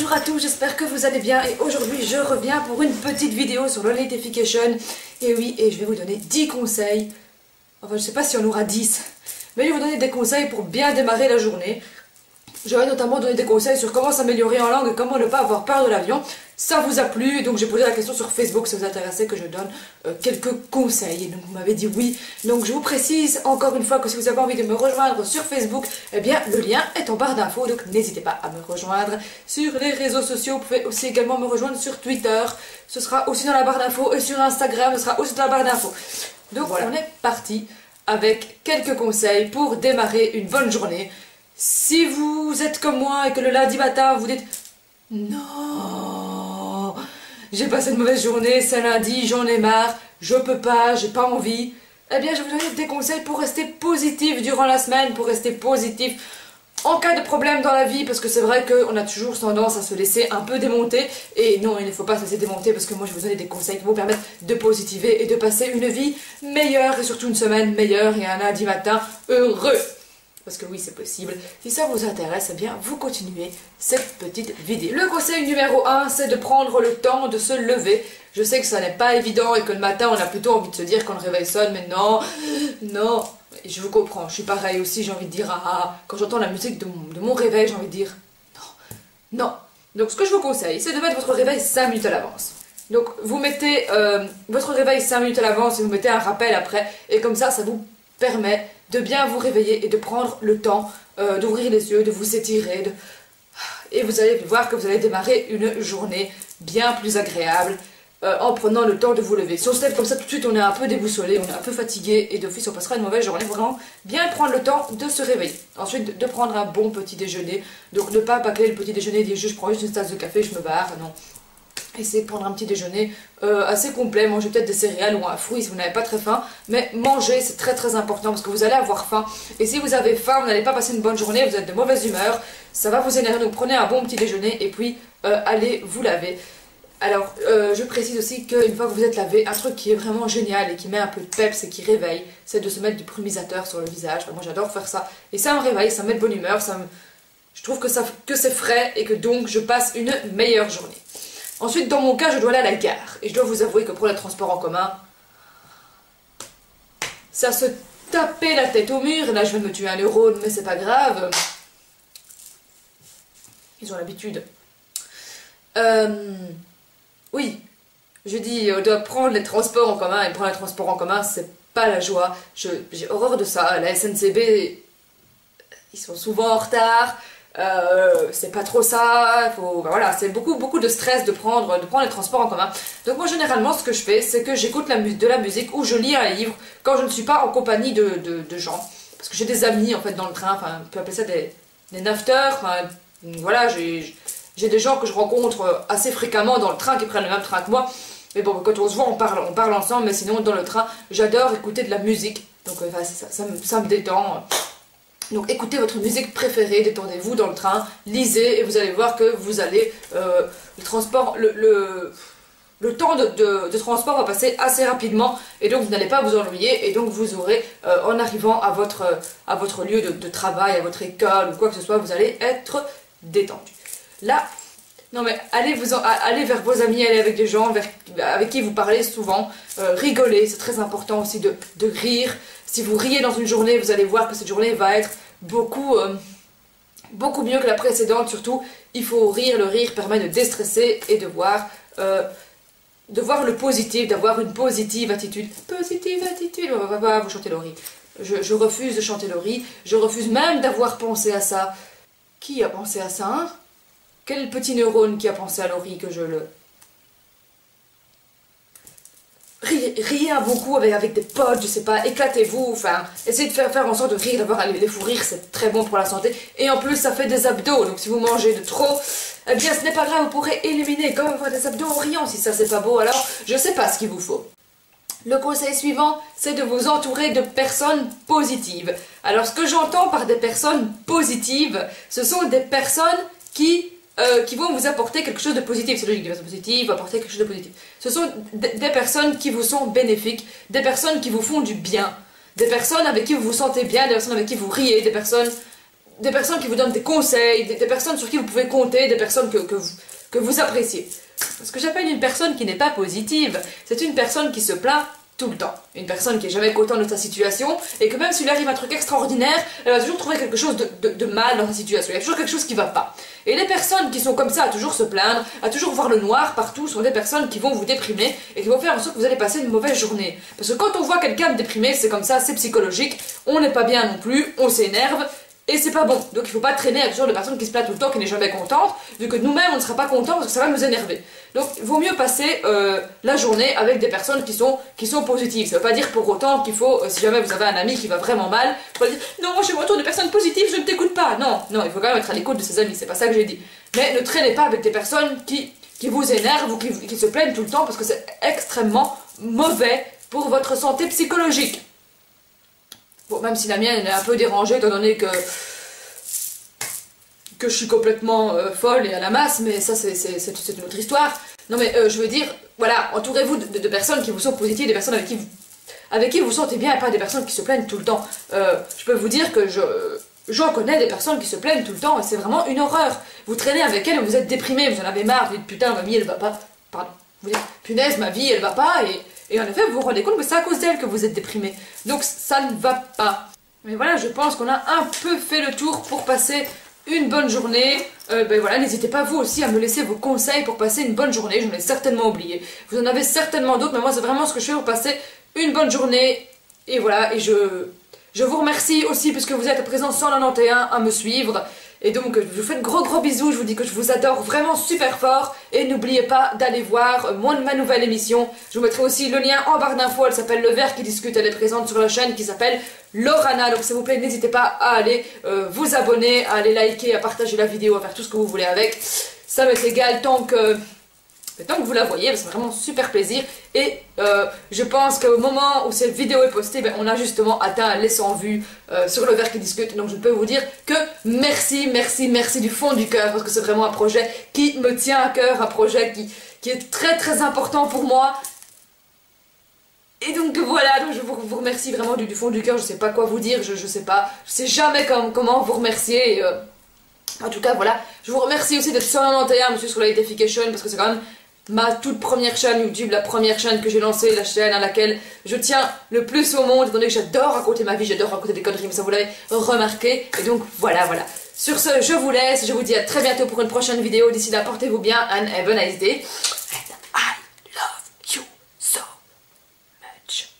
Bonjour à tous, j'espère que vous allez bien et aujourd'hui je reviens pour une petite vidéo sur l'Olatification. Et oui, et je vais vous donner 10 conseils, enfin je sais pas si on aura 10, mais je vais vous donner des conseils pour bien démarrer la journée. Je vais notamment donner des conseils sur comment s'améliorer en langue et comment ne pas avoir peur de l'avion. Ça vous a plu, donc j'ai posé la question sur Facebook si ça vous intéressait que je donne quelques conseils. Et donc vous m'avez dit oui. Donc je vous précise encore une fois que si vous avez envie de me rejoindre sur Facebook, eh bien le lien est en barre d'infos. Donc n'hésitez pas à me rejoindre sur les réseaux sociaux. Vous pouvez aussi également me rejoindre sur Twitter. Ce sera aussi dans la barre d'infos. Et sur Instagram, ce sera aussi dans la barre d'infos. Donc voilà, on est parti avec quelques conseils pour démarrer une bonne journée. Si vous êtes comme moi et que le lundi matin vous dites non, j'ai passé une mauvaise journée, c'est lundi, j'en ai marre, je peux pas, j'ai pas envie, eh bien je vous donne des conseils pour rester positif durant la semaine, pour rester positif en cas de problème dans la vie, parce que c'est vrai qu'on a toujours tendance à se laisser un peu démonter, et non, il ne faut pas se laisser démonter, parce que moi je vais vous donner des conseils qui vont permettre de positiver et de passer une vie meilleure, et surtout une semaine meilleure, et un lundi matin heureux. Parce que oui, c'est possible. Si ça vous intéresse, eh bien, vous continuez cette petite vidéo. Le conseil numéro 1, c'est de prendre le temps de se lever. Je sais que ça n'est pas évident et que le matin, on a plutôt envie de se dire quand le réveil sonne, mais non, non. Et je vous comprends, je suis pareil aussi, j'ai envie de dire, quand j'entends la musique de mon réveil, j'ai envie de dire, non, non. Donc, ce que je vous conseille, c'est de mettre votre réveil 5 minutes à l'avance. Donc, vous mettez votre réveil 5 minutes à l'avance et vous mettez un rappel après. Et comme ça vous permet de bien vous réveiller et de prendre le temps d'ouvrir les yeux, de vous étirer. Et vous allez voir que vous allez démarrer une journée bien plus agréable en prenant le temps de vous lever. Si on se lève comme ça tout de suite, on est un peu déboussolé, on est un peu fatigué et d'office on passera une mauvaise journée. Vraiment bien prendre le temps de se réveiller. Ensuite de prendre un bon petit déjeuner. Donc ne pas bâcler le petit déjeuner et dire je prends juste une tasse de café, je me barre. Non. Essayez de prendre un petit déjeuner assez complet, mangez peut-être des céréales ou un fruit si vous n'avez pas très faim, mais manger c'est très très important parce que vous allez avoir faim, et si vous avez faim, vous n'allez pas passer une bonne journée, vous êtes de mauvaise humeur, ça va vous énerver, donc prenez un bon petit déjeuner et puis allez vous laver. Alors je précise aussi qu'une fois que vous êtes lavé, un truc qui est vraiment génial et qui met un peu de peps et qui réveille, c'est de se mettre du brumisateur sur le visage. Enfin, moi j'adore faire ça, et ça me réveille, ça me met de bonne humeur, je trouve que c'est frais et que donc je passe une meilleure journée. Ensuite, dans mon cas, je dois aller à la gare. Et je dois vous avouer que pour les transports en commun, ça se tapait la tête au mur. Et là, je vais me tuer un neurone, mais c'est pas grave. Ils ont l'habitude. Oui, je dis, on doit prendre les transports en commun. Et prendre les transports en commun, c'est pas la joie. J'ai horreur de ça. La SNCB, ils sont souvent en retard. C'est pas trop ça, voilà, c'est beaucoup de stress de prendre les transports en commun. Donc moi généralement ce que je fais, c'est que j'écoute de la musique ou je lis un livre quand je ne suis pas en compagnie de gens. Parce que j'ai des amis en fait dans le train, enfin on peut appeler ça des nafteurs, enfin voilà, j'ai des gens que je rencontre assez fréquemment dans le train qui prennent le même train que moi. Mais bon, quand on se voit on parle ensemble, mais sinon dans le train j'adore écouter de la musique. Donc enfin, ça me détend. Donc écoutez votre musique préférée, détendez-vous dans le train, lisez et vous allez voir que vous allez le temps de transport va passer assez rapidement et donc vous n'allez pas vous ennuyer et donc vous aurez en arrivant à votre lieu de travail, à votre école ou quoi que ce soit, vous allez être détendu. Là, non mais allez vers vos amis, allez avec des gens avec qui vous parlez souvent, rigolez, c'est très important aussi de rire. Si vous riez dans une journée, vous allez voir que cette journée va être beaucoup mieux que la précédente. Surtout, il faut rire, le rire permet de déstresser et de voir le positif, d'avoir une positive attitude. Positive attitude, vous chantez Laurie. Je refuse de chanter Laurie, je refuse même d'avoir pensé à ça. Qui a pensé à ça, hein? Quel petit neurone qui a pensé à Laurie que je le... Riez un bon coup avec des potes, je sais pas, éclatez-vous, enfin, essayez de faire en sorte de rire, d'avoir les fous rires, c'est très bon pour la santé, et en plus ça fait des abdos, donc si vous mangez de trop, eh bien ce n'est pas grave, vous pourrez éliminer quand même des abdos en riant, si ça c'est pas beau, alors je sais pas ce qu'il vous faut. Le conseil suivant, c'est de vous entourer de personnes positives. Alors ce que j'entends par des personnes positives, ce sont des personnes qui vont vous apporter quelque chose de positif. C'est logique, des personnes positives, apporter quelque chose de positif. Ce sont des personnes qui vous sont bénéfiques, des personnes qui vous font du bien, des personnes avec qui vous vous sentez bien, des personnes avec qui vous riez, des personnes des personnes qui vous donnent des conseils, des personnes sur qui vous pouvez compter, des personnes que vous appréciez. Ce que j'appelle une personne qui n'est pas positive, c'est une personne qui se plaint tout le temps. Une personne qui est jamais contente de sa situation et que même s'il arrive un truc extraordinaire, elle va toujours trouver quelque chose de mal dans sa situation. Il y a toujours quelque chose qui va pas. Et les personnes qui sont comme ça, à toujours se plaindre, à toujours voir le noir partout, sont des personnes qui vont vous déprimer et qui vont faire en sorte que vous allez passer une mauvaise journée. Parce que quand on voit quelqu'un déprimé, c'est comme ça, c'est psychologique, on n'est pas bien non plus, on s'énerve. Et c'est pas bon, donc il faut pas traîner avec ce genre de personne qui se plaint tout le temps, qui n'est jamais contente, vu que nous-mêmes on ne sera pas contents parce que ça va nous énerver. Donc il vaut mieux passer la journée avec des personnes qui sont positives. Ça veut pas dire pour autant qu'il faut, si jamais vous avez un ami qui va vraiment mal, il faut pas dire non, moi je suis autour de personnes positives, je ne t'écoute pas. Non, non, il faut quand même être à l'écoute de ses amis, c'est pas ça que j'ai dit. Mais ne traînez pas avec des personnes qui vous énervent ou qui se plaignent tout le temps parce que c'est extrêmement mauvais pour votre santé psychologique. Bon, même si la mienne elle est un peu dérangée étant donné que je suis complètement folle et à la masse, mais ça c'est une autre histoire. Non mais je veux dire, voilà, entourez-vous de personnes qui vous sont positives, des personnes avec qui vous vous sentez bien et pas des personnes qui se plaignent tout le temps. Je peux vous dire que j'en connais des personnes qui se plaignent tout le temps et c'est vraiment une horreur. Vous traînez avec elles, vous êtes déprimé, vous en avez marre, vous dites putain ma vie elle va pas, pardon, vous dites punaise ma vie elle va pas et en effet, vous vous rendez compte que c'est à cause d'elle que vous êtes déprimé. Donc ça ne va pas. Mais voilà, je pense qu'on a un peu fait le tour pour passer une bonne journée. Ben voilà, n'hésitez pas vous aussi à me laisser vos conseils pour passer une bonne journée. J'en ai certainement oublié. Vous en avez certainement d'autres, mais moi c'est vraiment ce que je fais pour passer une bonne journée. Et voilà, et je vous remercie aussi puisque vous êtes à présent 191 à me suivre. Et donc je vous fais de gros bisous, je vous dis que je vous adore vraiment super fort et n'oubliez pas d'aller voir ma nouvelle émission. Je vous mettrai aussi le lien en barre d'infos, elle s'appelle Le Verre qui discute, elle est présente sur la chaîne qui s'appelle Lorana. Donc s'il vous plaît n'hésitez pas à aller vous abonner, à aller liker, à partager la vidéo, à faire tout ce que vous voulez avec. Ça m'est égal tant que vous la voyez, ça fait vraiment super plaisir. Et je pense qu'au moment où cette vidéo est postée, ben, on a justement atteint les 100 vues sur Le Verre qui discute. Donc je peux vous dire que merci du fond du cœur. Parce que c'est vraiment un projet qui me tient à cœur, un projet qui est très important pour moi. Et donc voilà, donc je vous remercie vraiment du fond du cœur. Je sais pas quoi vous dire, je sais jamais comment vous remercier. En tout cas voilà, je vous remercie aussi d'être 191 monsieur sur la notification parce que c'est quand même ma toute première chaîne YouTube, la première chaîne que j'ai lancée, la chaîne à laquelle je tiens le plus au monde, étant donné que j'adore raconter ma vie, j'adore raconter des conneries, mais ça vous l'avez remarqué, et donc voilà. Sur ce, je vous laisse, je vous dis à très bientôt pour une prochaine vidéo, d'ici là, portez-vous bien, and have a nice day, and I love you so much.